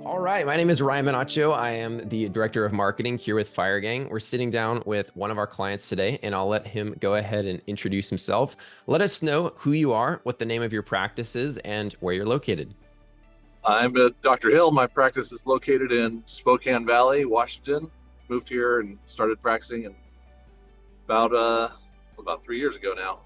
All right, my name is Ryan Menacho. I am the director of marketing here with Firegang. We're sitting down with one of our clients today, and I'll let him go ahead and introduce himself. Let us know who you are, what the name of your practice is, and where you're located. I'm Dr. Hill. My practice is located in Spokane Valley, Washington. Moved here and started practicing in about 3 years ago now.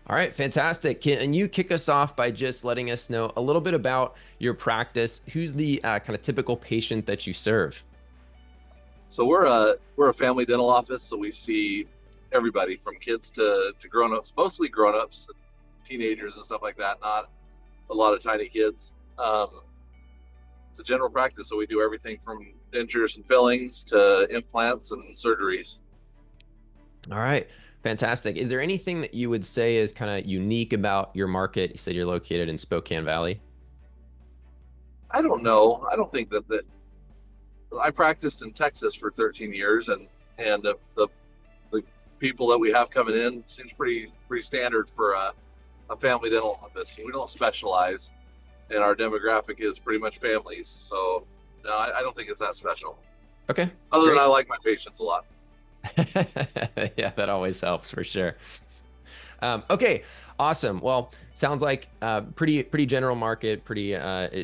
All right, fantastic. Can you kick us off by just letting us know a little bit about your practice? Who's the kind of typical patient that you serve? So we're a family dental office, so we see everybody from kids to grown-ups, mostly grown-ups, teenagers and stuff like that. Not a lot of tiny kids. It's a general practice, so we do everything from dentures and fillings to implants and surgeries. All right, fantastic. Is there anything that you would say is kind of unique about your market? You said you're located in Spokane Valley. I don't know. I don't think that I practiced in Texas for 13 years, and the people that we have coming in seems pretty standard for a family dental office. We don't specialize, and our demographic is pretty much families. So no, I don't think it's that special. Okay, Other than great. I like my patients a lot. Yeah, that always helps for sure. Okay, awesome. Well, sounds like pretty general market, pretty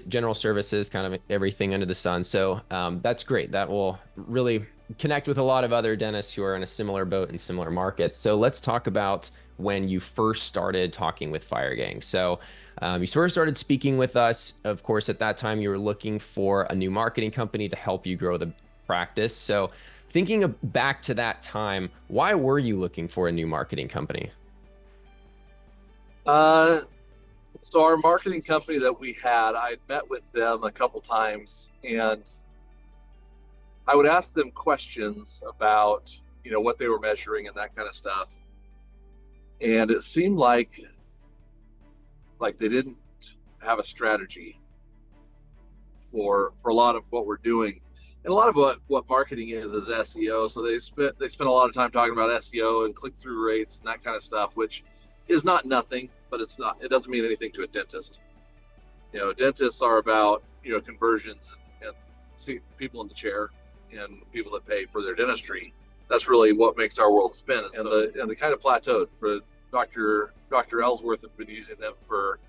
general services, kind of everything under the sun. So that's great. That will really connect with a lot of other dentists who are in a similar boat in similar markets. So let's talk about when you first started talking with Firegang. So you first started speaking with us. Of course, at that time, you were looking for a new marketing company to help you grow the practice. So thinking back to that time, why were you looking for a new marketing company? Uh, so our marketing company that we had, I'd met with them a couple times, and I would ask them questions about what they were measuring and that kind of stuff. And it seemed like they didn't have a strategy for a lot of what we're doing. And a lot of what marketing is SEO. So they spend a lot of time talking about SEO and click-through rates and that kind of stuff, which is not nothing, but it doesn't mean anything to a dentist. Dentists are about conversions and see people in the chair and people that pay for their dentistry. That's really what makes our world spin. And they kind of plateaued. For Dr. Ellsworth had been using them for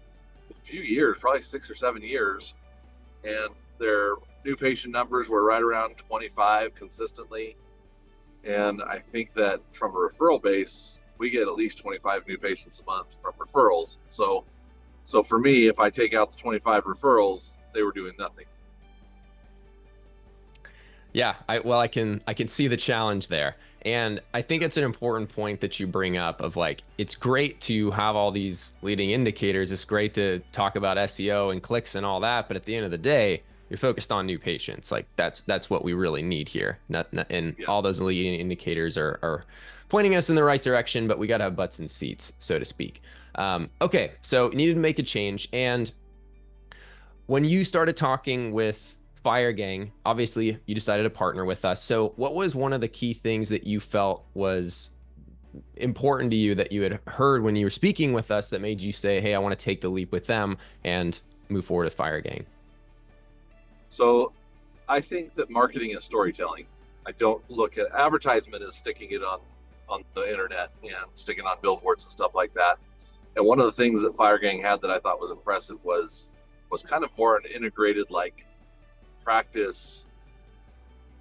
a few years, probably 6 or 7 years, and their new patient numbers were right around 25 consistently. And I think that from a referral base, we get at least 25 new patients a month from referrals. So for me, if I take out the 25 referrals, they were doing nothing. Yeah, I can see the challenge there. And I think it's an important point that you bring up of like it's great to have all these leading indicators. It's great to talk about SEO and clicks and all that, but at the end of the day, you're focused on new patients. Like that's what we really need here. And Yeah. all those leading indicators are pointing us in the right direction, but we got to have butts in seats, so to speak. Okay, so you needed to make a change. And when you started talking with Firegang, obviously you decided to partner with us. So what was one of the key things that you felt was important to you that you had heard when you were speaking with us that made you say, hey, I want to take the leap with them and move forward with Firegang? So I think that marketing is storytelling. I don't look at advertisement as sticking it on the internet and sticking on billboards and stuff like that. And one of the things that Firegang had that I thought was impressive was kind of more an integrated like practice,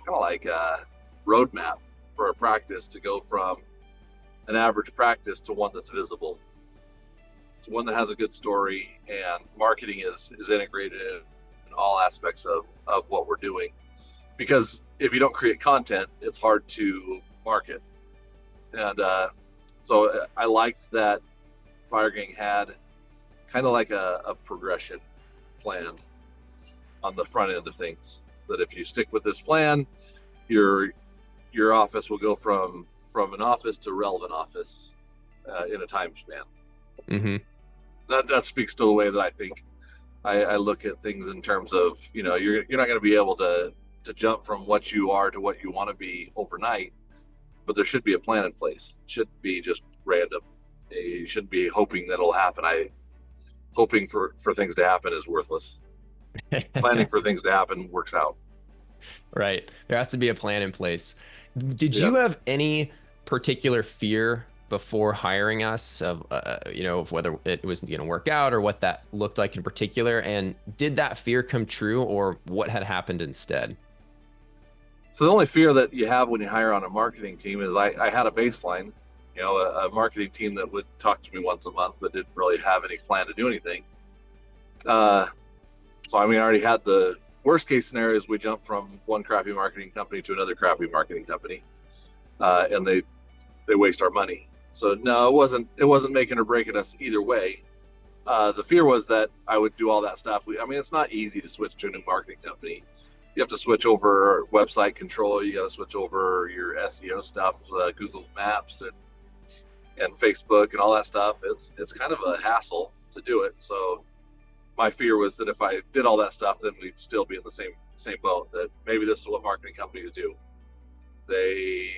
kind of like a roadmap for a practice to go from an average practice to one that's visible, to one that has a good story, and marketing is integrated in all aspects of what we're doing. Because if you don't create content, it's hard to market. And so I liked that Firegang had kind of like a progression planned on the front end of things. That if you stick with this plan, your office will go from an office to relevant office in a time span. Mm-hmm. That speaks to the way that I think I look at things in terms of you're not going to be able to jump from what you are to what you want to be overnight, but there should be a plan in place. It shouldn't be just random. You shouldn't be hoping that it'll happen. Hoping for things to happen is worthless. Planning for things to happen works out. Right. There has to be a plan in place. Did Yeah. you have any particular fear before hiring us of, of whether it was going to work out or what that looked like in particular? And did that fear come true or what had happened instead? So the only fear that you have when you hire on a marketing team is I had a baseline, a marketing team that would talk to me once a month, but didn't really have any plan to do anything. Uh, so I mean, I already had the worst case scenarios. We jumped from one crappy marketing company to another crappy marketing company, and they waste our money. So no, it wasn't making or breaking us either way. The fear was that I would do all that stuff. I mean, it's not easy to switch to a new marketing company. You have to switch over website control. You got to switch over your SEO stuff, Google Maps and Facebook and all that stuff. It's kind of a hassle to do it. So my fear was that if I did all that stuff, then we'd still be in the same boat. That maybe this is what marketing companies do. They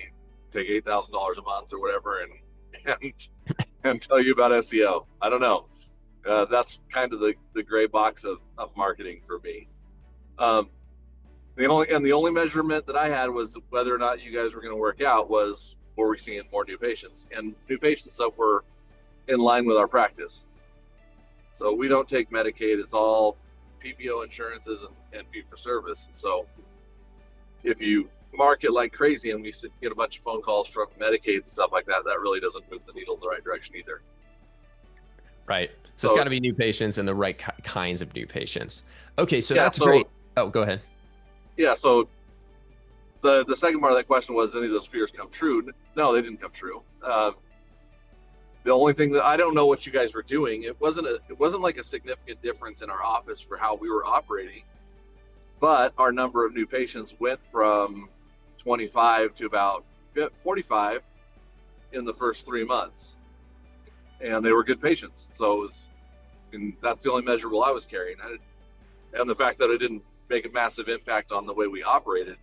take $8,000 a month or whatever and and tell you about SEO. I don't know. That's kind of the gray box of marketing for me. Um, the only measurement that I had was whether or not you guys were going to work out was were we seeing more new patients and new patients that were in line with our practice. So we don't take Medicaid; it's all PPO insurances and fee for service. And so if you market like crazy and we get a bunch of phone calls from Medicaid and stuff like that, that really doesn't move the needle in the right direction either. Right. So it's got So to be new patients and the right kinds of new patients. Okay, so yeah, that's great. Oh, go ahead. so the second part of that question was any of those fears come true? No, they didn't come true. The only thing that I don't know what you guys were doing, it wasn't like a significant difference in our office for how we were operating, but our number of new patients went from 25 to about 45 in the first 3 months, and they were good patients. So and that's the only measurable I was carrying. And the fact that it didn't make a massive impact on the way we operated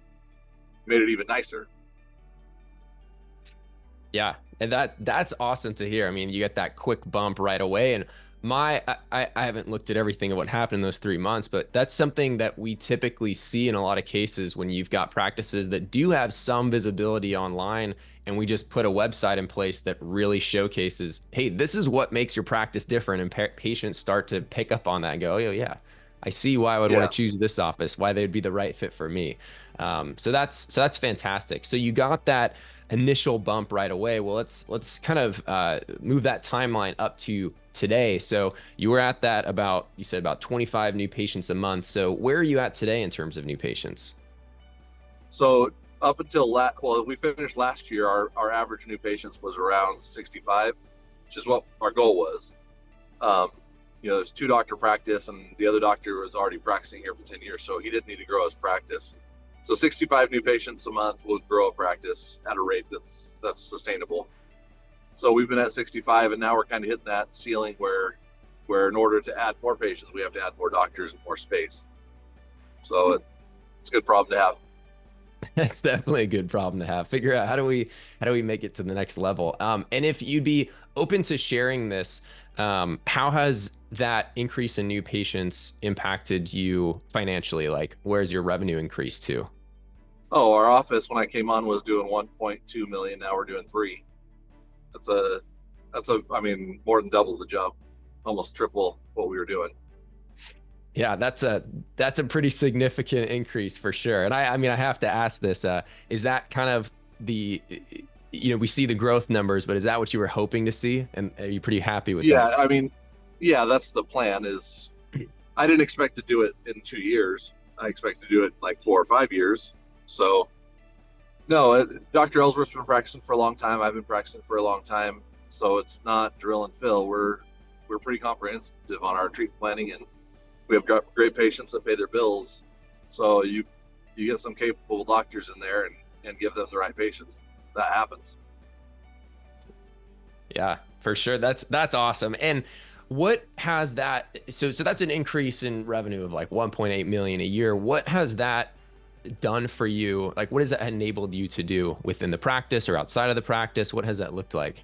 made it even nicer. Yeah, and that's awesome to hear. I mean, you get that quick bump right away, and I haven't looked at everything of what happened in those 3 months, but that's something that we typically see in a lot of cases when you've got practices that do have some visibility online, and we just put a website in place that really showcases, hey, this is what makes your practice different, and patients start to pick up on that and go, oh yeah, I see why I would want Yeah. to choose this office, why they'd be the right fit for me. So that's fantastic. So you got that initial bump right away. Well, let's kind of move that timeline up to today. So you were at that about, you said about 25 new patients a month. So where are you at today in terms of new patients? So up until we finished last year, our average new patients was around 65, which is what our goal was. Um, there's two doctor practice, and the other doctor was already practicing here for 10 years, so he didn't need to grow his practice. So 65 new patients a month will grow a practice at a rate that's sustainable. So we've been at 65, and now we're kind of hitting that ceiling where in order to add more patients, we have to add more doctors and more space. So it's a good problem to have. That's definitely a good problem to have. Figure out how do we make it to the next level. And if you'd be open to sharing this, how has that increase in new patients impacted you financially? Like, where's your revenue increase to? Oh, our office when I came on was doing 1.2 million. Now we're doing 3. That's a I mean more than double the jump, almost triple what we were doing. Yeah, that's a pretty significant increase for sure. And I mean, I have to ask this, is that kind of the, we see the growth numbers, but is that what you were hoping to see? And are you pretty happy with Yeah, that? I mean, yeah, that's the plan. Is I didn't expect to do it in 2 years. I expect to do it like 4 or 5 years. So no, Dr. Ellsworth's been practicing for a long time. I've been practicing for a long time. So it's not drill and fill. We're pretty comprehensive on our treatment planning, and we have got great patients that pay their bills. So you get some capable doctors in there and give them the right patients. That happens. Yeah, for sure. That's awesome. And what has that, so that's an increase in revenue of like 1.8 million a year. What has that done for you? Like, what has that enabled you to do within the practice or outside of the practice? What has that looked like?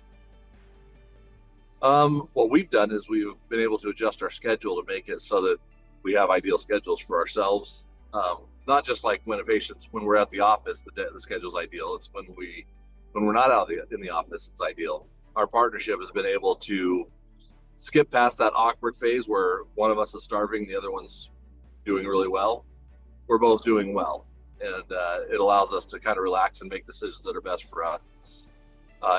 What we've done is we've been able to adjust our schedule to make it so that we have ideal schedules for ourselves. Not just like when we're at the office, the schedule's ideal. It's when we're not in the office, it's ideal. Our partnership has been able to skip past that awkward phase where one of us is starving, the other one's doing really well. We're both doing well, and it allows us to kind of relax and make decisions that are best for us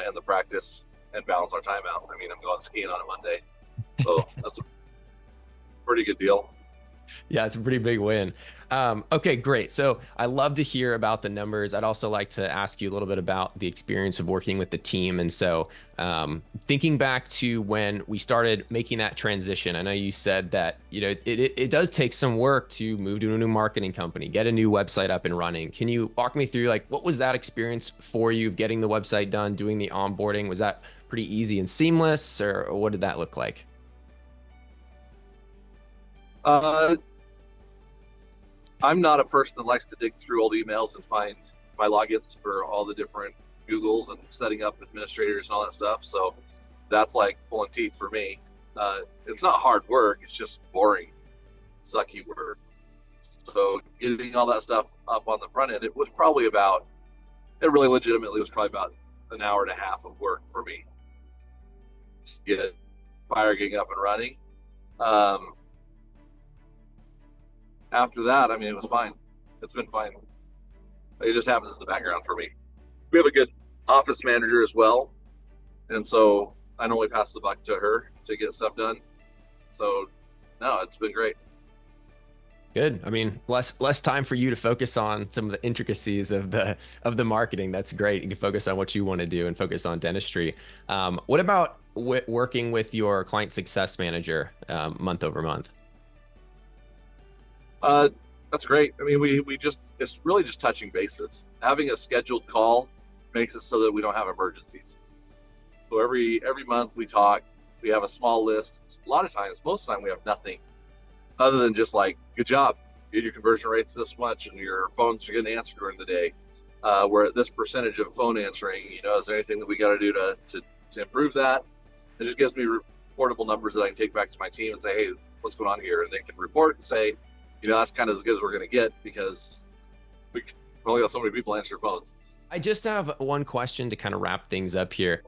in the practice and balance our time out. I mean, I'm going skiing on a Monday, so that's a pretty good deal. Yeah, it's a pretty big win. Okay, great. So I love to hear about the numbers. I'd also like to ask you a little bit about the experience of working with the team. And so thinking back to when we started making that transition, I know you said that, it does take some work to move to a new marketing company, get a new website up and running. Can you walk me through, like, what was that experience for you, getting the website done, doing the onboarding? Was that pretty easy and seamless, or what did that look like? Uh, I'm not a person that likes to dig through old emails and find my logins for all the different Googles and setting up administrators and all that stuff. So that's like pulling teeth for me. It's not hard work. It's just boring, sucky work. So getting all that stuff up on the front end, it really legitimately was probably about an hour and a half of work for me to get Firegang up and running. After that, I mean, it was fine. It's been fine. It just happens in the background for me. We have a good office manager as well, and so I normally pass the buck to her to get stuff done. So, no, it's been great. Good. I mean, less time for you to focus on some of the intricacies of the marketing. That's great. You can focus on what you want to do and focus on dentistry. What about working with your client success manager month over month? That's great. I mean, it's really just touching bases. Having a scheduled call makes it so that we don't have emergencies. So every month we talk, we have a small list. A lot of times, most of the time we have nothing other than just like, good job, you did your conversion rates this much and your phones are getting answered during the day. We're at this percentage of phone answering, is there anything that we got to do to improve that? It just gives me reportable numbers that I can take back to my team and say, hey, what's going on here? And they can report and say, that's kind of as good as we're going to get because we only got so many people answer phones. I just have one question to kind of wrap things up here.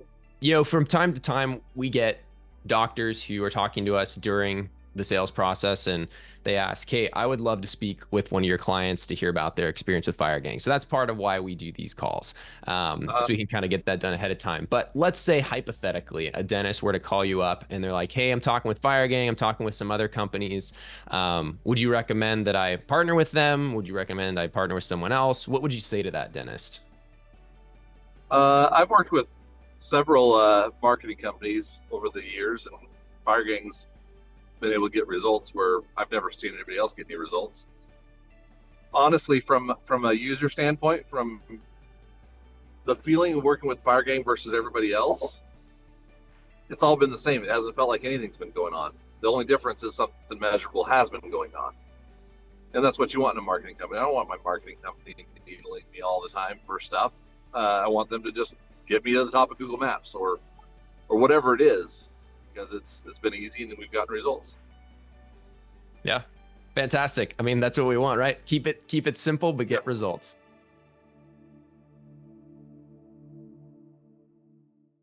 From time to time, we get doctors who are talking to us during the sales process and they ask, hey, I would love to speak with one of your clients to hear about their experience with Firegang. So that's part of why we do these calls. So we can kind of get that done ahead of time. But let's say hypothetically, a dentist were to call you up and they're like, hey, I'm talking with Firegang. I'm talking with some other companies. Would you recommend that I partner with them? Would you recommend I partner with someone else? What would you say to that dentist? I've worked with several marketing companies over the years, and Firegang's been able to get results where I've never seen anybody else get any results. Honestly, from a user standpoint, from the feeling of working with Firegang versus everybody else, it's all been the same. It hasn't felt like anything's been going on. The only difference is something measurable has been going on. And that's what you want in a marketing company. I don't want my marketing company needling me all the time for stuff. I want them to just get me to the top of Google Maps or whatever it is, because it's been easy and we've gotten results. Yeah, fantastic. I mean, that's what we want, right? Keep it simple, but get results.